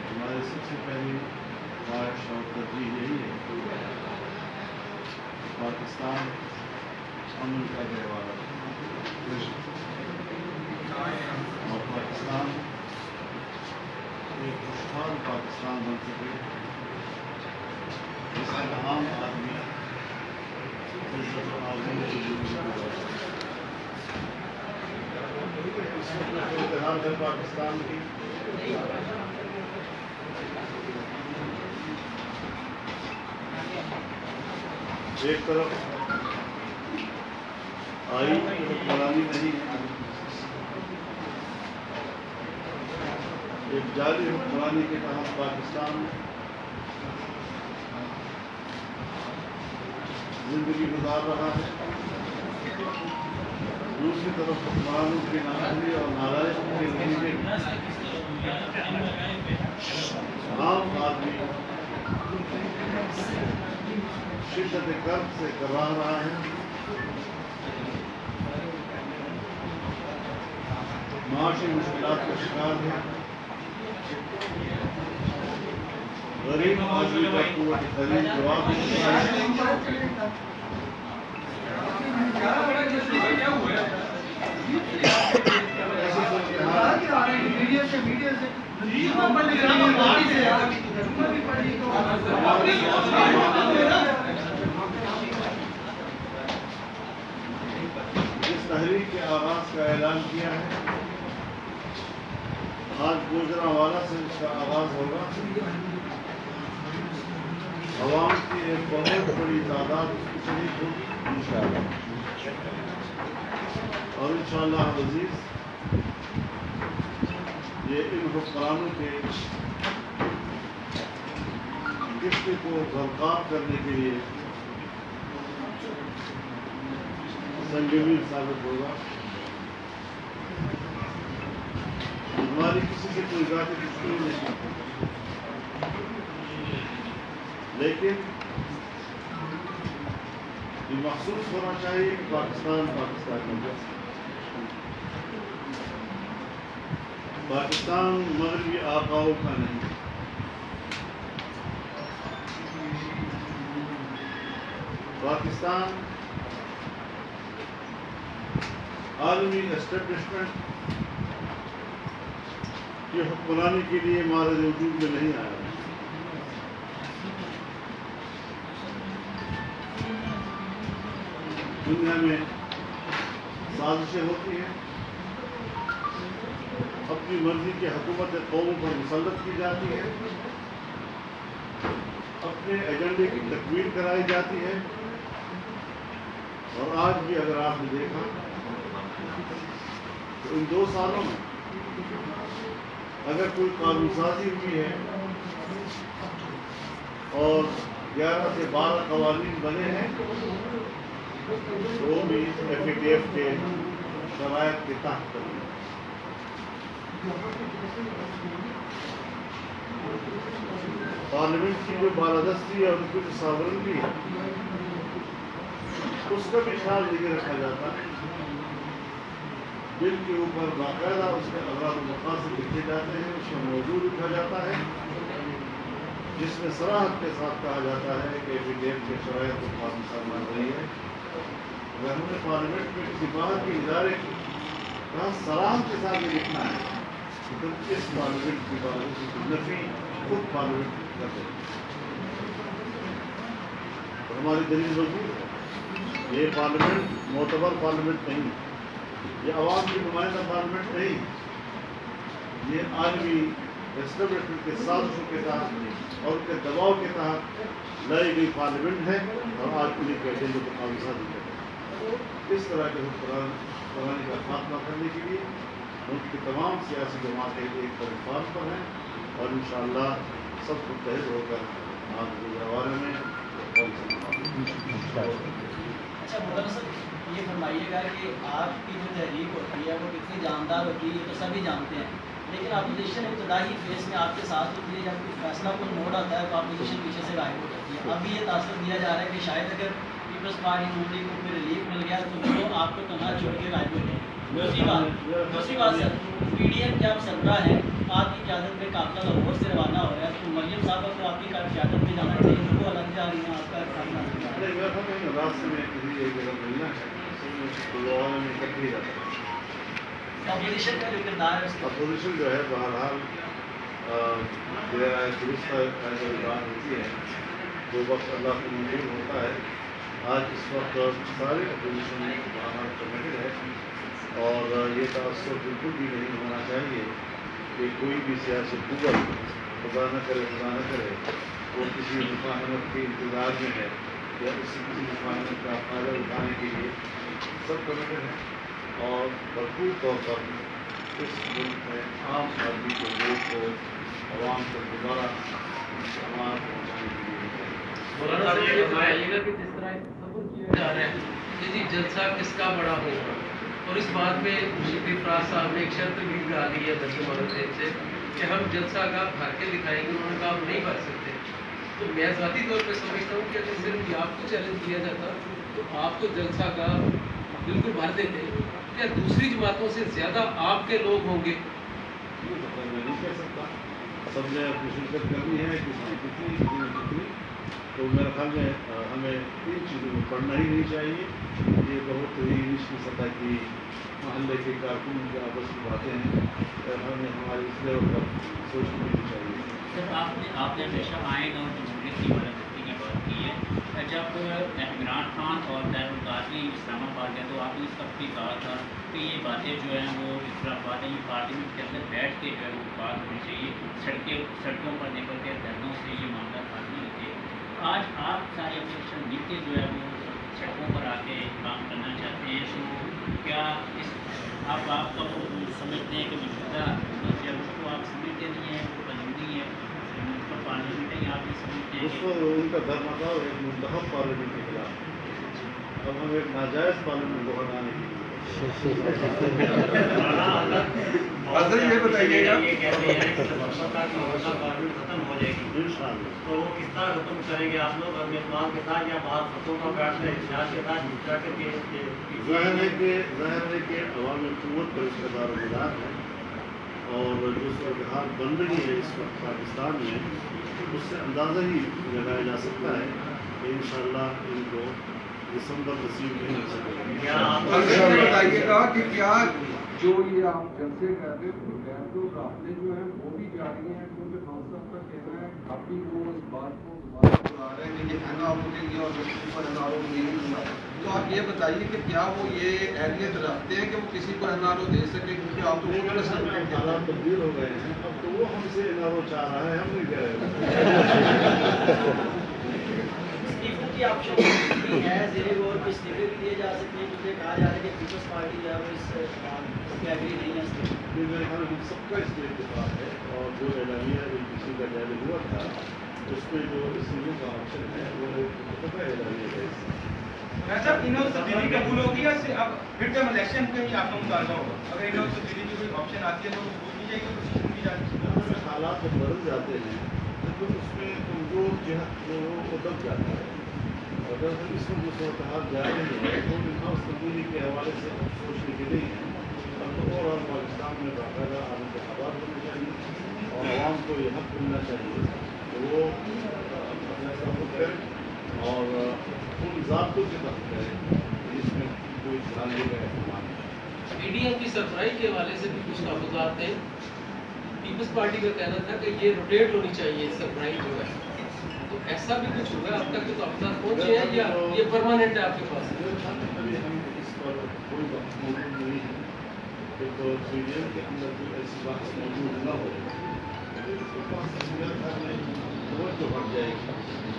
ہماری سب سے پہلی خواہش اور ترجیح یہی ہے کہ پاکستان امن کا گہوارہ اور پاکستان ایک خوشحال پاکستان بن سکے جس میں عام آدمی عزت و آزادی کی زندگی گزارے۔ اس وقت صورتحال ہے پاکستان کی ایک طرف آئین کی حکمرانی نہیں ہے، ایک جعلی حکمرانی کے تحت پاکستان زندگی گزار رہا ہے، دوسری طرف حکمرانوں کی نااہلی اور نالائقی کے نتیجے عام آدمی شدت کرب سے کرا رہا ہے، معاشی مشکلات کا شکار ہے، غریب آدمی کا قوت خرید جواب اس تحریک کے آغاز کا اعلان کیا ہے۔ آج گوجرانوالا سے اس کا آغاز ہوگا۔ عوام کی ایک بہت بڑی تعداد شریک ہوگی انشاءاللہ، اور انشاءاللہ عزیز یہ ان حکمرانوں کے قسط کو برقرار کرنے کے لیے سنگین ثابت ہوگا۔ ہماری کسی سے کوئی ذاتی دشمنی نہیں، لیکن یہ محسوس ہونا چاہیے کہ پاکستان ہے، پاکستان مغربی آقاؤں کا نہیں، پاکستان عالمی اسٹیبلشمنٹ کی حکمرانی کے لیے مارد وجود میں نہیں آیا۔ دنیا میں سازشیں ہوتی ہیں، اپنی مرضی کی حکومت قوموں پر مسلط کی جاتی ہے، اپنے ایجنڈے کی تکمیل کرائی جاتی ہے، اور آج بھی اگر آپ نے دیکھا تو ان 2 سالوں میں اگر کوئی قانون سازی ہوئی ہے اور 11 سے 12 قوانین بنے ہیں تو وہ بھی FATF کے شرائط کے تحت کریں۔ پارلیمنٹ کی جو بالادستی اور ان کی جو ساورنٹی ہے اس کا بھی خیال ذکر رکھا جاتا ہے۔ بل کے اوپر باقاعدہ اس کے اغراض و مقاصد لکھے جاتے ہیں، اس میں موضوع لکھا جاتا ہے جس میں صراحت کے ساتھ کہا جاتا ہے کہ FATF کے شرائط کو قانون کرنا رہی ہے۔ اگر ہم نے پارلیمنٹ میں کسی باہر کے ادارے کا صراحت کے ساتھ یہ لکھنا ہے تو اس پارلیمنٹ کی بات نفی خود پارلیمنٹ کر دے، ہماری دلیل موجود ہے۔ یہ پارلیمنٹ معتبر پارلیمنٹ نہیں، یہ عوام کی نمائندہ پارلیمنٹ نہیں، یہ عالمی اسٹیبلشمنٹ کے سازشوں کے تحت اور ان کے دباؤ کے تحت لائی گئی پارلیمنٹ ہے، اور آج انہیں کے ایجنڈے کو قانون سازی کرتے ہیں۔ اس طرح کے حکمرانی کا خاتمہ کرنے کے لیے ملک کی تمام سیاسی جماعتیں ایک پلیٹفارم پر ہیں، اور انشاءاللہ سب متحد ہو کر آج گوجرانوالا میں اچھا مولانا صاحب یہ فرمائیے گا کہ آپ کی جو تحریک ہوتی ہے وہ کتنی جاندار ہوتی ہے، یہ تو سبھی جانتے ہیں، لیکن اپوزیشن ابتدائی فیس میں آپ کے ساتھ ہوتی ہے، جب کوئی فیصلہ کوئی موڑ آتا ہے تو اپوزیشن پیچھے سے غائب ہو جاتی ہے. اب یہ تاثر دیا جا رہا ہے کہ شاید اگر پیپلز پارٹی نون لیگ کو کوئی ریلیف مل گیا تو وہ آپ کو تنہا چھوڑ کے غائب ہو جائے. دوسری بات سر، پی ڈی ایم جب سربراہ ہے آپ کی قیادت میں قافلہ لاہور سے روانہ ہو رہا ہے، تو مریم صاحبہ کو آپ کی قیادت میں جانا چاہیے، تو وہ الگ جا رہی ہیں، آپ کا قافلہ الگ جا رہا ہے. راستے میں کسی ایک جگہ ملنا ہے تو وہ میں اکٹھے جاتا ہے. اپوزیشن کا جو کردار ہے اس کا اپوزیشن جو ہے بہرحال درست اقدار ہوتی ہے، جو وقت اللہ کو منظور ہوتا ہے. آج اس وقت سارے اپوزیشن بہرحال کمیٹڈ ہے، اور یہ تاثر بالکل بھی نہیں ہونا چاہیے کہ کوئی بھی سیاسی قوت خدا نہ کرے وہ کسی مفاہمت کے انتظار میں ہے یا کسی مفاہمت کا فائدہ اٹھانے کے لیے. سب کمیٹڈ ہیں اور بھرپور طور پر اس ملک میں عام آدمی کے ووٹ کو عوام کو دوبارہ سامان پہنچانے کے لیے مولانا صاحب یہ بتائیے گا کہ جس طرح تصور کیا جا رہا ہے کہ جی جلسہ کس کا بڑا ہوگا، اور اس بات میں شفیق فراز صاحب نے ایک شرط بھی ڈالی ہے بچے والدین سے کہ ہم جلسہ کا بھر کے دکھائیں گے. انہوں نے کہا ہم نہیں بھر سکتے. تو میں ذاتی طور پہ سمجھتا ہوں کہ اگر صرف یہ آپ کو چیلنج دیا جاتا تو آپ تو جلسہ کا بالکل بھر دیتے. کیا دوسری جماعتوں سے زیادہ آپ کے لوگ ہوں گے؟ میں نہیں کہہ سکتا. سب نے اپنی شرکت کرنی ہے، کسی نے کتنی تو میرے خیال میں ہمیں ان چیزوں میں پڑھنا ہی نہیں چاہیے. یہ بہت ہی نچلی سطح کی محلے کے کارکن کی آپس کی باتیں ہیں، ہمیں ہماری اس لیول پر سوچنا نہیں چاہیے. سر آپ نے ہمیشہ آئین اور جمہوریت کی بلندی کی بات کی ہے. جب عمران خان اور طاہر القادری اسلام آباد گئے تو آپ نے اس وقت بھی کہا تھا کہ یہ باتیں جو ہیں وہ اختلافات ہیں، یہ پارلیمنٹ کے اندر بیٹھ کے جو ہے وہ بات ہونی چاہیے. سڑکوں پر نکل کے دھرنوں سے یہ معاملہ حل نہیں ہوتے. آج آپ سارے اپوزیشن مل کے جو ہے وہ سڑکوں پر آ کے کام کرنا چاہتے ہیں، تو کیا اس آپ کا وہ سمجھتے ہیں کہ موجودہ اس کو آپ سمجھتے نہیں ہیں وہ مجبوری ہے پارلیمنٹ ہے، آپ یہ سمجھتے ہیں اس کو ان کا دھرنا تھا ایک منتخب پارلیمنٹ کے خلاف. اب ہم ایک ناجائز پارلیمنٹ کو ہٹانے کے لیے حضرت یہ بتائیے گا یہ کہتے ہیں کہ پارلیمنٹ ختم ہو جائے گی، انشاءاللہ. تو وہ کس طرح ختم کریں گے آپ لوگ اپنے اقبال کے ساتھ یا باہر فتحوں کا بیٹھنے احتجاج کے ساتھ جا کر کے ظاہر ہے کہ عوام حکومت پر اس کا دار و مدار ہے، اور جو صورتحال بن رہی ہے اس وقت پاکستان میں اس سے اندازہ ہی لگایا جا سکتا ہے کہ انشاءاللہ ان کو دسمبر نصیب نہیں ہو سکے. حضرت یہ بتائیے گا کہ کیا جو یہ آپ جلسے کر رہے ہیں جو قافلے جو ہیں وہ بھی جاری ہیں، کیونکہ خان صاحب کا کہنا ہے کافی وہ اس بات کو دوبارہ بلا رہے ہیں کہ یہ این آر او کے لیے اور کسی پر این آر او نہیں ہوا. تو آپ یہ بتائیے کہ کیا وہ یہ اہلیت رکھتے ہیں کہ وہ کسی کو این آر او دے سکے، کیونکہ آپ تو حالات تبدیل ہو گئے ہیں. اب تو وہ ہم سے انارو چاہ رہا ہے، ہم نہیں کہہ رہے. اسٹیفن کی آپشن بھی ہے، زیر غور پہ اسٹیفن بھی دیے جا سکتے ہیں، کیونکہ کہا جا رہا ہے کہ پیپلز پارٹی جو ہے وہ اس پہ ایگری نہیں ہے. یہ میرے خیال میں ہم سب کا اس میں اتفاق ہے، اور جو اعلامیہ کسی کا جاری ہوا تھا اس میں جو سیزوں کا آپشن ہے وہ متفقہ اعلامیہ ہے. صاحب انہوں تبدیلی قبول ہوگی یا اب پھر جب الیکشن پہ ہی آپ کا مطالبہ ہوگا؟ اگر انہوں تبدیلی کی کوئی آپشن آتی ہے تو وہ کی جائے گی، کوشش کی جائے گی. حالات جب بدل جاتے ہیں تو اس میں کمزور جہت وہ دب جاتا ہے. اگر ہم اس میں جو صورتحال جاری ہے تو انہاؤس تبدیلی کے حوالے سے سوچنے کے نہیں ہے. اب تو اور پاکستان میں باقاعدہ انتخابات ہونے چاہیے اور عوام کو یہ حق ملنا چاہیے کہ وہ اپنا خود کریں اور ان ضابطوں کے تحت کریں جس میں کوئی دھاندلی کا اہتمام ہے. پی ڈی ایم کی سربراہی کے حوالے سے بھی کچھ تحفظات ہیں. پیپلز پارٹی کا کہنا تھا کہ یہ روٹیٹ ہونی چاہیے سربراہی جو ہے، تو ایسا بھی کچھ ہوگا اب تک جو تحفظات پہنچے ہیں یا یہ پرماننٹ ہے آپ کے پاس؟ ابھی ہم اس پر کوئی وقت موجود نہیں ہے کہ تو پی ڈی ایم کے اندر کوئی ایسی بات موجود نہ ہو تو اس کے پاس توجہ بڑھ جائے گی.